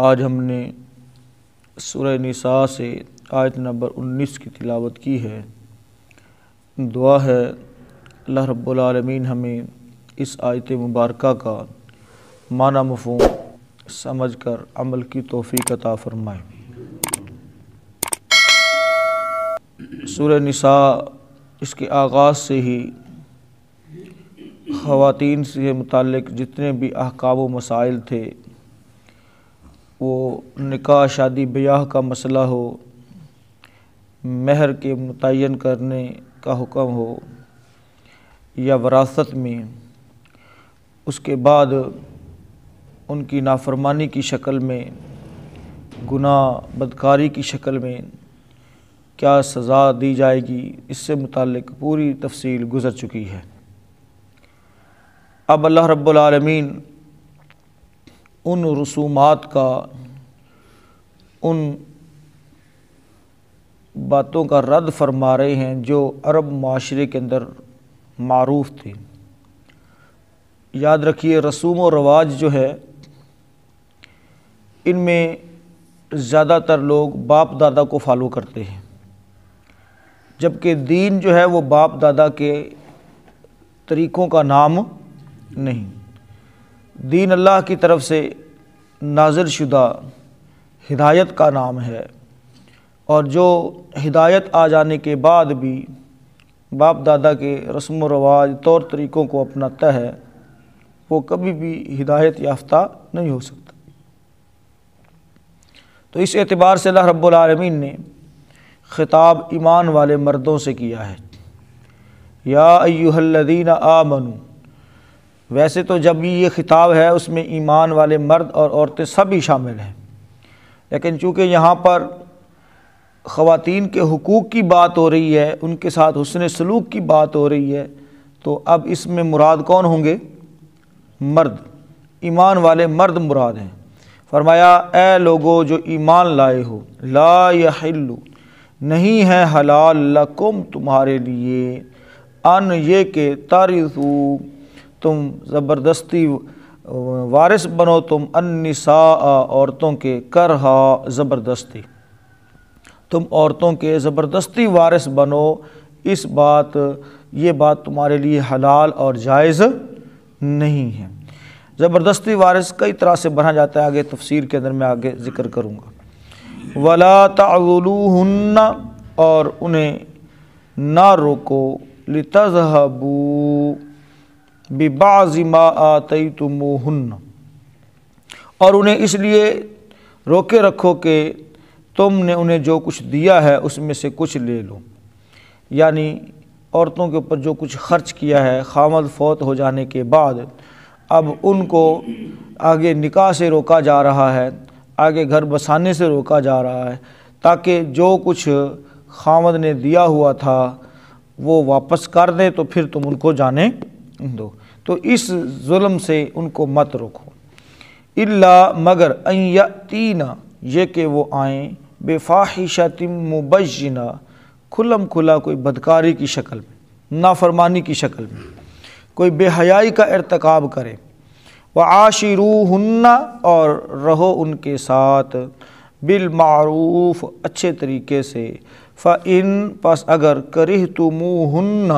آج ہم نے سورہ نساء سے آیت نمبر 19 کی تلاوت کی ہے۔ دعا ہے اللہ رب العالمین ہمیں اس آیت مبارکہ کا معنی مفہوم سمجھ کر عمل کی توفیق عطا فرمائے۔ سورہ نساء اس کے آغاز سے ہی خواتین سے متعلق جتنے بھی احکام و مسائل تھے، وہ نکاح شادی بیاہ کا مسئلہ ہو، مہر کے متعین کرنے کا حکم ہو یا وراثت میں، اس کے بعد ان کی نافرمانی کی شکل میں، گناہ بدکاری کی شکل میں کیا سزا دی جائے گی، اس سے متعلق پوری تفصیل گزر چکی ہے۔ اب اللہ رب العالمین ان رسومات کا، ان باتوں کا رد فرما رہے ہیں جو عرب معاشرے کے اندر معروف تھے۔ یاد رکھیے رسوم و رواج جو ہے، ان میں زیادہ تر لوگ باپ دادا کو فالو کرتے ہیں، جبکہ دین جو ہے وہ باپ دادا کے طریقوں کا نام نہیں۔ دین اللہ کی طرف سے نازل شدہ ہدایت کا نام ہے، اور جو ہدایت آ جانے کے بعد بھی باپ دادا کے رسم و رواج طور طریقوں کو اپناتا ہے، وہ کبھی بھی ہدایت یافتہ نہیں ہو سکتا۔ تو اس اعتبار سے اللہ رب العالمین نے خطاب ایمان والے مردوں سے کیا ہے، یا ایھا الذین آمنوا۔ ویسے تو جب یہ خطاب ہے اس میں ایمان والے مرد اور عورتیں سب ہی شامل ہیں، لیکن چونکہ یہاں پر خواتین کے حقوق کی بات ہو رہی ہے، ان کے ساتھ حسن سلوک کی بات ہو رہی ہے، تو اب اس میں مراد کون ہوں گے؟ مرد، ایمان والے مرد مراد ہیں۔ فرمایا اے لوگو جو ایمان لائے ہو، لا یحل، نہیں ہے حلال، لکم تمہارے لیے، ان یہ کہ ترثوا، تم زبردستی وارث بنو، تم النساء، عورتوں کے، کرہا، زبردستی، تم عورتوں کے زبردستی وارث بنو۔ یہ بات تمہارے لیے حلال اور جائز نہیں ہے۔ زبردستی وارث کئی طرح سے بنا جاتا ہے، آگے تفسیر کے اندر میں آگے ذکر کروں گا۔ وَلَا تَعْضُلُوهُنَّ، اور انہیں نہ روکو، لِتَذْهَبُوا بِبَعْضِ مَا آتَيْتُمُوهُنَّ، اور انہیں اس لیے روکے رکھو کہ تم نے انہیں جو کچھ دیا ہے اس میں سے کچھ لے لو، یعنی عورتوں کے اوپر جو کچھ خرچ کیا ہے خامد فوت ہو جانے کے بعد، اب ان کو آگے نکاح سے روکا جا رہا ہے، آگے گھر بسانے سے روکا جا رہا ہے، تاکہ جو کچھ خامد نے دیا ہوا تھا وہ واپس کر دیں، تو پھر تم ان کو جانے دو، تو اس ظلم سے ان کو مت روکو۔ الا، مگر، ان یاتینا، یہ کہ وہ آئیں، بفاحشۃ مبینہ، کھلم کھلا کوئی بدکاری کی شکل میں، نافرمانی کی شکل میں، کوئی بے حیائی کا ارتکاب کرے، وعاشروہن، اور رہو ان کے ساتھ، بالمعروف، اچھے طریقے سے، فإن، پس اگر، کرہتموہن،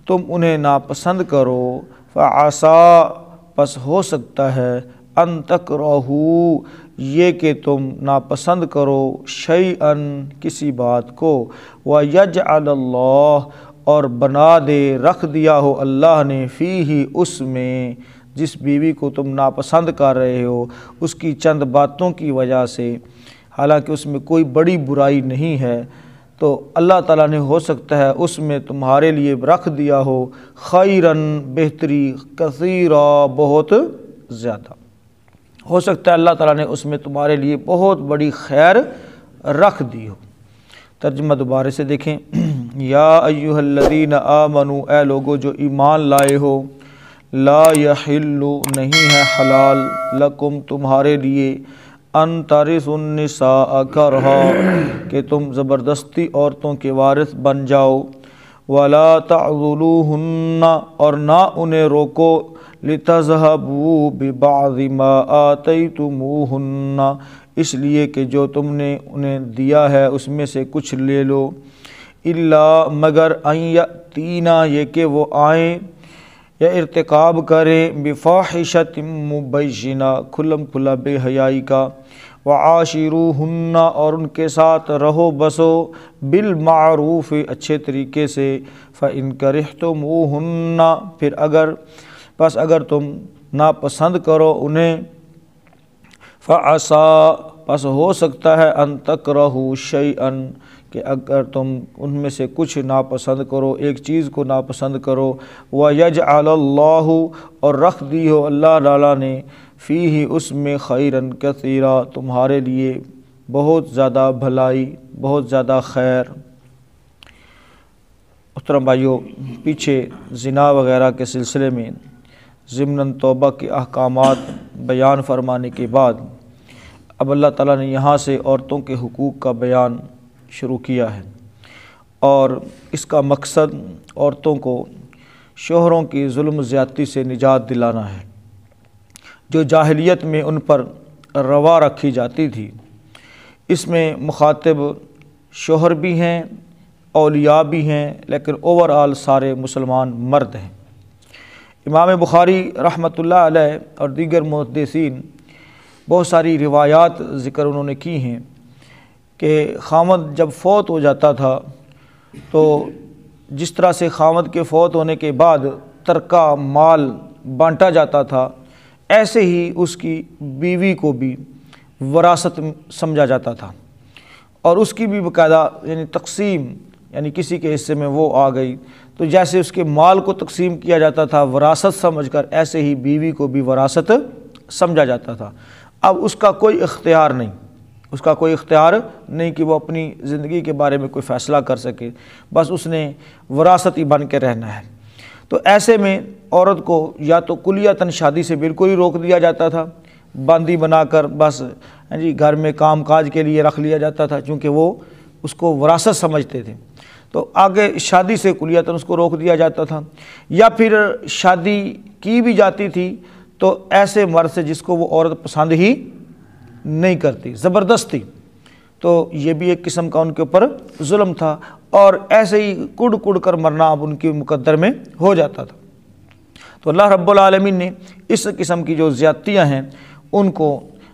تم انہیں ناپسند کرو، فعسیٰ، پس ہو سکتا ہے، ان تکرہوا، یہ کہ تم ناپسند کرو، شیئاً، کسی بات کو، ویجعل اللہ، اور بنا دے، رکھ دیا ہو اللہ نے، فیہ، اس میں، جس بیوی کو تم ناپسند کر رہے ہو، اس کی چند باتوں کی وجہ سے، حالانکہ اس میں کوئی بڑی برائی نہیں ہے، تو اللہ تعالیٰ نے ہو سکتا ہے اس میں تمہارے لیے رکھ دیا ہو، خیراً، بہتری، کثیرا، بہت زیادہ، ہو سکتا ہے اللہ تعالیٰ نے اس میں تمہارے لیے بہت بڑی خیر رکھ دی ہو۔ ترجمہ دوبارہ سے دیکھیں، یا ایھا الذین آمنوا، اے لوگو جو ایمان لائے ہو، لا یحل، نہیں ہے حلال، لکم، تمہارے لیے، ان ترثوا النساء کرہا، کہ تم زبردستی عورتوں کے وارث بن جاؤ، ولا تعضلوہن، اور نہ انہیں روکو، لِتَذْهَبُوا بِبَعْضِ مَا آتَيْتُمُوهُنَّ، اس لیے کہ جو تم نے انہیں دیا ہے اس میں سے کچھ لے لو، اِلَّا مگر أَن يَأْتِينَا، یہ کہ وہ آئیں یا ارتکاب کریں، بِفَاحِشَةٍ مُبَيِّنَةٍ، کھلم کھلا بے حیائی کا، وَعَاشِرُوهُنَّ، اور ان کے ساتھ رہو بسو، بالمعروف، اچھے طریقے سے، فَإِن كَرِهْتُمُوهُنَّ، پھر اگر تم ناپسند کرو انہیں، فَعَسَىٰ، پس ہو سکتا ہے، أَن تَكْرَهُوا شَيْئًا، کہ اگر تم ان میں سے کچھ ناپسند کرو، ایک چیز کو ناپسند کرو، وَيَجْعَلَ اللَّهُ، اور رکھ دی ہو اللہ تعالیٰ نے، فیہ، اس میں، خیراً کثیرا، تمہارے لیے بہت زیادہ بھلائی، بہت زیادہ خیر۔ محترم بھائیو، پیچھے زنا وغیرہ کے سلسلے میں ضمناً توبہ کے احکامات بیان فرمانے کے بعد اب اللہ تعالیٰ نے یہاں سے عورتوں کے حقوق کا بیان شروع کیا ہے، اور اس کا مقصد عورتوں کو شوہروں کی ظلم زیادتی سے نجات دلانا ہے، جو جاہلیت میں ان پر روا رکھی جاتی تھی۔ اس میں مخاطب شوہر بھی ہیں، اولیاء بھی ہیں، لیکن اوورآل سارے مسلمان مرد ہیں۔ امام بخاری رحمۃ اللہ علیہ اور دیگر محدثین بہت ساری روایات ذکر انہوں نے کی ہیں کہ خامد جب فوت ہو جاتا تھا تو جس طرح سے خامد کے فوت ہونے کے بعد ترکہ مال بانٹا جاتا تھا، ایسے ہی اس کی بیوی کو بھی وراثت سمجھا جاتا تھا، اور اس کی بھی باقاعدہ یعنی تقسیم، یعنی کسی کے حصے میں وہ آ گئی تو جیسے اس کے مال کو تقسیم کیا جاتا تھا وراثت سمجھ کر، ایسے ہی بیوی کو بھی وراثت سمجھا جاتا تھا۔ اب اس کا کوئی اختیار نہیں کہ وہ اپنی زندگی کے بارے میں کوئی فیصلہ کر سکے، بس اس نے وراثتی بن کے رہنا ہے۔ تو ایسے میں عورت کو یا تو کلیتاً شادی سے بالکل ہی روک دیا جاتا تھا، باندی بنا کر بس گھر میں کام کاج کے لیے رکھ لیا جاتا تھا، چونکہ وہ اس کو وراثت سمجھتے تھے، تو آگے شادی سے کلیتاً اس کو روک دیا جاتا تھا، یا پھر شادی کی بھی جاتی تھی تو ایسے مرد سے جس کو وہ عورت پسند ہی نہیں کرتی، زبردستی، تو یہ بھی ایک قسم کا ان کے اوپر ظلم تھا، اور ایسے ہی کڑ کڑ کر مرنا اب ان کے مقدر میں ہو جاتا تھا۔ تو اللہ رب العالمین نے اس قسم کی جو زیادتیاں ہیں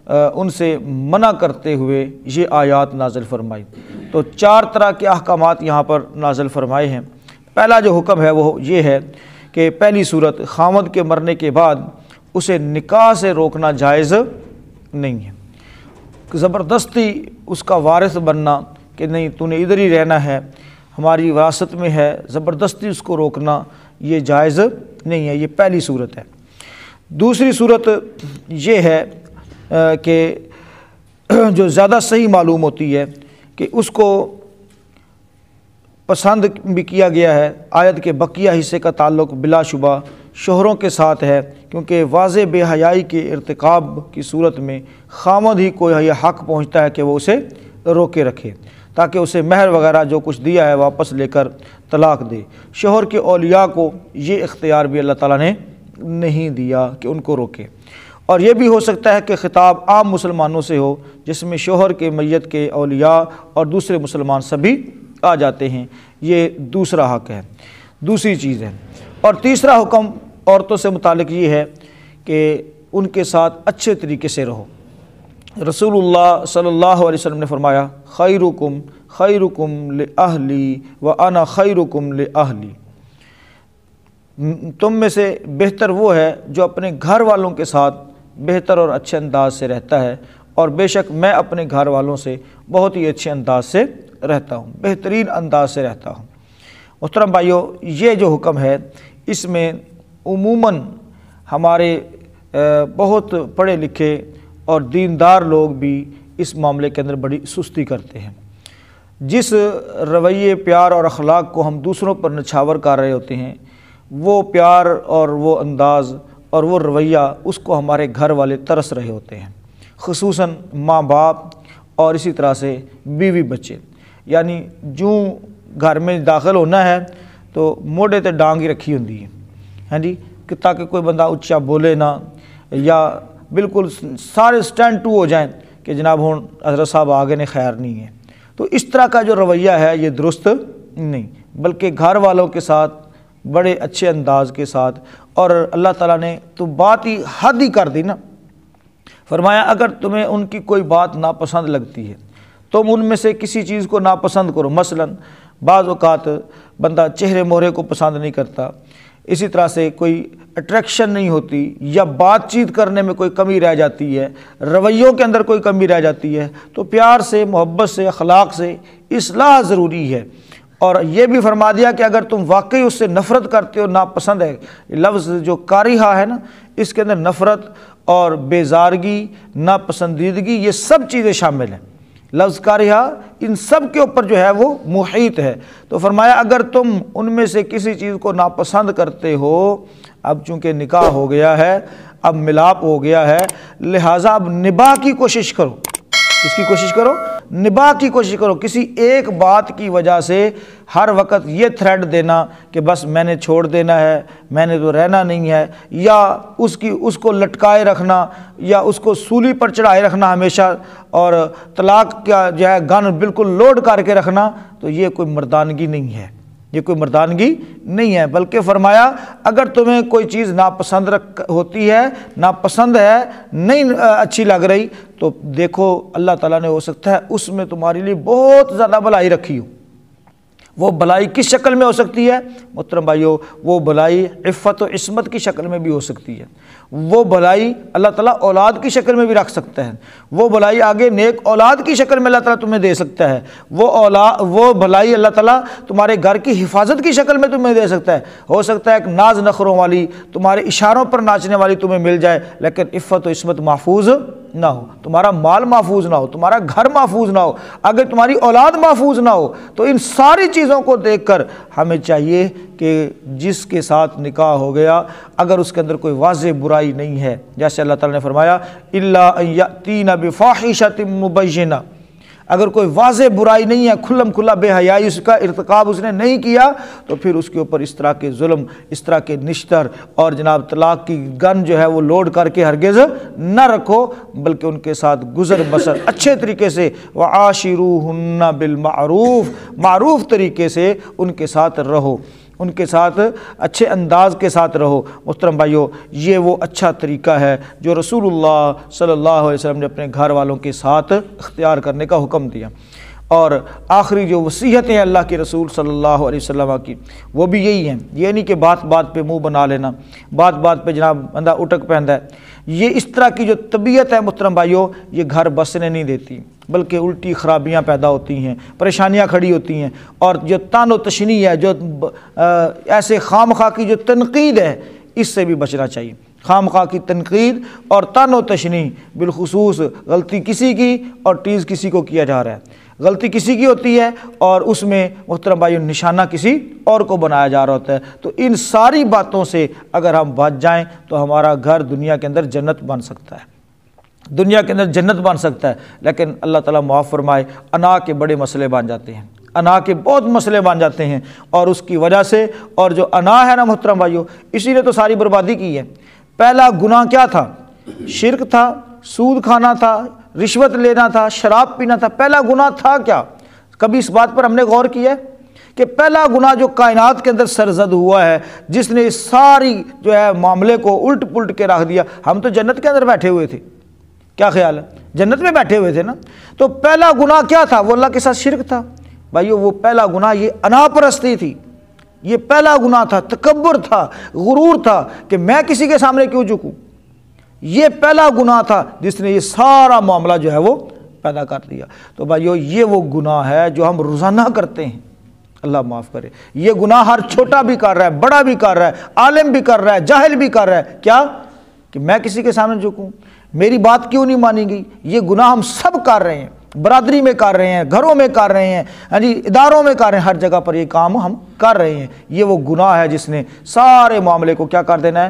ان سے منع کرتے ہوئے یہ آیات نازل فرمائی۔ تو 4 طرح کے احکامات یہاں پر نازل فرمائے ہیں۔ پہلا جو حکم ہے وہ یہ ہے کہ پہلی صورت، خامد کے مرنے کے بعد اسے نکاح سے روکنا جائز نہیں ہے، زبردستی اس کا وارث بننا کہ نہیں تو نے ادھر ہی رہنا ہے، ہماری وراثت میں ہے، زبردستی اس کو روکنا یہ جائز نہیں ہے، یہ پہلی صورت ہے۔ دوسری صورت یہ ہے کہ جو زیادہ صحیح معلوم ہوتی ہے کہ اس کو پسند بھی کیا گیا ہے، آیت کے بقیہ حصے کا تعلق بلا شبہ شوہروں کے ساتھ ہے، کیونکہ واضح بے حیائی کے ارتکاب کی صورت میں خامد ہی کو یہ حق پہنچتا ہے کہ وہ اسے روکے رکھے، تاکہ اسے مہر وغیرہ جو کچھ دیا ہے واپس لے کر طلاق دے۔ شوہر کے اولیاء کو یہ اختیار بھی اللہ تعالیٰ نے نہیں دیا کہ ان کو روکے، اور یہ بھی ہو سکتا ہے کہ خطاب عام مسلمانوں سے ہو، جس میں شوہر کے میت کے اولیاء اور دوسرے مسلمان سبھی آ جاتے ہیں، یہ دوسرا حق ہے، دوسری چیز ہے۔ اور تیسرا حکم عورتوں سے متعلق یہ ہے کہ ان کے ساتھ اچھے طریقے سے رہو۔ رسول اللہ صلی اللہ علیہ وسلم نے فرمایا، خیرکم خیرکم لأہلی وانا خیرکم لأہلی، تم میں سے بہتر وہ ہے جو اپنے گھر والوں کے ساتھ بہتر اور اچھے انداز سے رہتا ہے، اور بے شک میں اپنے گھر والوں سے بہت ہی اچھے انداز سے رہتا ہوں، بہترین انداز سے رہتا ہوں۔ محترم بھائیو، یہ جو حکم ہے اس میں عموماً ہمارے بہت پڑھے لکھے اور دیندار لوگ بھی اس معاملے کے اندر بڑی سستی کرتے ہیں۔ جس رویے، پیار اور اخلاق کو ہم دوسروں پر نچھاور کر رہے ہوتے ہیں، وہ پیار اور وہ انداز اور وہ رویہ اس کو ہمارے گھر والے ترس رہے ہوتے ہیں، خصوصاً ماں باپ اور اسی طرح سے بیوی بچے۔ یعنی جو گھر میں داخل ہونا ہے تو موڑے تے ڈانگ ہی رکھی ہوندی ہے، ہاں جی، کہ تاکہ کوئی بندہ اچھا بولے نہ، یا بالکل سارے سٹینڈ ٹو ہو جائیں کہ جناب ہوں حضرت صاحب آگے نے خیر نہیں ہے۔ تو اس طرح کا جو رویہ ہے یہ درست نہیں، بلکہ گھر والوں کے ساتھ بڑے اچھے انداز کے ساتھ، اور اللہ تعالیٰ نے تو بات ہی حد ہی کر دی نا، فرمایا اگر تمہیں ان کی کوئی بات ناپسند لگتی ہے تم ان میں سے کسی چیز کو ناپسند کرو۔ مثلا بعض اوقات بندہ چہرے مہرے کو پسند نہیں کرتا، اسی طرح سے کوئی اٹریکشن نہیں ہوتی، یا بات چیت کرنے میں کوئی کمی رہ جاتی ہے، رویوں کے اندر کوئی کمی رہ جاتی ہے، تو پیار سے، محبت سے، اخلاق سے اصلاح ضروری ہے۔ اور یہ بھی فرما دیا کہ اگر تم واقعی اس سے نفرت کرتے ہو، ناپسند ہے، لفظ جو کارہا ہے نا، اس کے اندر نفرت اور بیزارگی، ناپسندیدگی، یہ سب چیزیں شامل ہیں۔ لفظ کارہا ان سب کے اوپر جو ہے وہ محیط ہے۔ تو فرمایا اگر تم ان میں سے کسی چیز کو ناپسند کرتے ہو، اب چونکہ نکاح ہو گیا ہے، اب ملاپ ہو گیا ہے، لہٰذا اب نباہ کی کوشش کرو۔ اس کی کوشش کرو، نباہ کی کوشش کرو۔ کسی ایک بات کی وجہ سے ہر وقت یہ تھریڈ دینا کہ بس میں نے چھوڑ دینا ہے، میں نے تو رہنا نہیں ہے، یا اس کو لٹکائے رکھنا، یا اس کو سولی پر چڑھائے رکھنا ہمیشہ، اور طلاق کا جو ہے گن بالکل لوڈ کر کے رکھنا، تو یہ کوئی مردانگی نہیں ہے، یہ کوئی مردانگی نہیں ہے۔ بلکہ فرمایا اگر تمہیں کوئی چیز ناپسند ہوتی ہے، ناپسند ہے، نہیں اچھی لگ رہی، تو دیکھو اللہ تعالیٰ نے ہو سکتا ہے اس میں تمہارے لیے بہت زیادہ بھلائی رکھی ہو۔ وہ بھلائی کس شکل میں ہو سکتی ہے محترم بھائیو؟ وہ بھلائی عفت و عصمت کی شکل میں بھی ہو سکتی ہے، وہ بھلائی اللہ تعالیٰ اولاد کی شکل میں بھی رکھ سکتا ہے، وہ بھلائی آگے نیک اولاد کی شکل میں اللہ تعالیٰ تمہیں دے سکتا ہے، وہ بھلائی اللہ تعالیٰ تمہارے گھر کی حفاظت کی شکل میں تمہیں دے سکتا ہے۔ ہو سکتا ہے ایک ناز نخروں والی، تمہارے اشاروں پر ناچنے والی تمہیں مل جائے، لیکن عفت و عصمت محفوظ نہ ہو، تمہارا مال محفوظ نہ ہو، تمہارا گھر محفوظ نہ ہو، اگر تمہاری اولاد محفوظ نہ ہو، تو ان ساری چیزوں کو دیکھ کر ہمیں چاہیے کہ جس کے ساتھ نکاح ہو گیا، اگر اس کے اندر کوئی واضح برائی نہیں ہے، جیسے اللہ تعالیٰ نے فرمایا الا ان یاتین بفاحشۃ مبینہ، اگر کوئی واضح برائی نہیں ہے، کھلم کھلا بے حیائی اس کا ارتکاب اس نے نہیں کیا، تو پھر اس کے اوپر اس طرح کے ظلم، اس طرح کے نشتر اور جناب طلاق کی گن جو ہے وہ لوڈ کر کے ہرگز نہ رکھو، بلکہ ان کے ساتھ گزر بسر اچھے طریقے سے، وعاشروہن بالمعروف، معروف طریقے سے ان کے ساتھ رہو، ان کے ساتھ اچھے انداز کے ساتھ رہو۔ محترم بھائیو، یہ وہ اچھا طریقہ ہے جو رسول اللہ صلی اللہ علیہ وسلم نے اپنے گھر والوں کے ساتھ اختیار کرنے کا حکم دیا۔ اور آخری جو وصیتیں ہیں اللہ کے رسول صلی اللہ علیہ وسلم کی، وہ بھی یہی ہیں۔ یہ نہیں کہ بات بات پہ منہ بنا لینا، بات بات پہ جناب بندہ اٹک پہنتا ہے۔ یہ اس طرح کی جو طبیعت ہے محترم بھائیو، یہ گھر بسنے نہیں دیتی، بلکہ الٹی خرابیاں پیدا ہوتی ہیں، پریشانیاں کھڑی ہوتی ہیں، اور جو طعن و تشنیع ہے، جو ایسے خام خواہ کی جو تنقید ہے، اس سے بھی بچنا چاہیے۔ خام خواہ کی تنقید اور طعن و تشنیع، بالخصوص غلطی کسی کی اور ٹیز کسی کو کیا جا رہا ہے، غلطی کسی کی ہوتی ہے اور اس میں محترم بھائیو نشانہ کسی اور کو بنایا جا رہا ہوتا ہے۔ تو ان ساری باتوں سے اگر ہم بچ جائیں تو ہمارا گھر دنیا کے اندر جنت بن سکتا ہے، دنیا کے اندر جنت بن سکتا ہے۔ لیکن اللہ تعالیٰ معاف فرمائے، انا کے بڑے مسئلے بن جاتے ہیں، انا کے بہت مسئلے بن جاتے ہیں، اور اس کی وجہ سے، اور جو انا ہے نا محترم بھائیو، اسی نے تو ساری بربادی کی ہے۔ پہلا گناہ کیا تھا؟ شرک تھا، سود کھانا تھا، رشوت لینا تھا، شراب پینا تھا۔ پہلا گناہ تھا کیا؟ کبھی اس بات پر ہم نے غور کیا ہے کہ پہلا گناہ جو کائنات کے اندر سرزد ہوا ہے، جس نے ساری جو ہے معاملے کو الٹ پلٹ کے رکھ دیا؟ ہم تو جنت کے اندر بیٹھے ہوئے تھے، کیا خیال ہے؟ جنت میں بیٹھے ہوئے تھے نا۔ تو پہلا گناہ کیا تھا؟ وہ اللہ کے ساتھ شرک تھا۔ بھائیو، وہ پہلا گناہ یہ انا پرستی تھی، یہ پہلا گناہ تھا، تکبر تھا، غرور تھا کہ میں کسی کے سامنے کیوں جھکوں۔ یہ پہلا گناہ تھا جس نے یہ سارا معاملہ جو ہے وہ پیدا کر دیا۔ تو بھائیو، یہ وہ گناہ ہے جو ہم روزانہ کرتے ہیں، اللہ معاف کرے۔ یہ گناہ ہر چھوٹا بھی کر رہا ہے، بڑا بھی کر رہا ہے، عالم بھی کر رہا ہے، جاہل بھی کر رہا ہے۔ کیا کہ میں کسی کے سامنے جھکوں، میری بات کیوں نہیں مانی گئی؟ یہ گناہ ہم سب کر رہے ہیں، برادری میں کر رہے ہیں، گھروں میں کر رہے ہیں، اداروں میں کر رہے ہیں، ہر جگہ پر یہ کام ہم کر رہے ہیں۔ یہ وہ گناہ ہے جس نے سارے معاملے کو کیا کر دینا ہے؟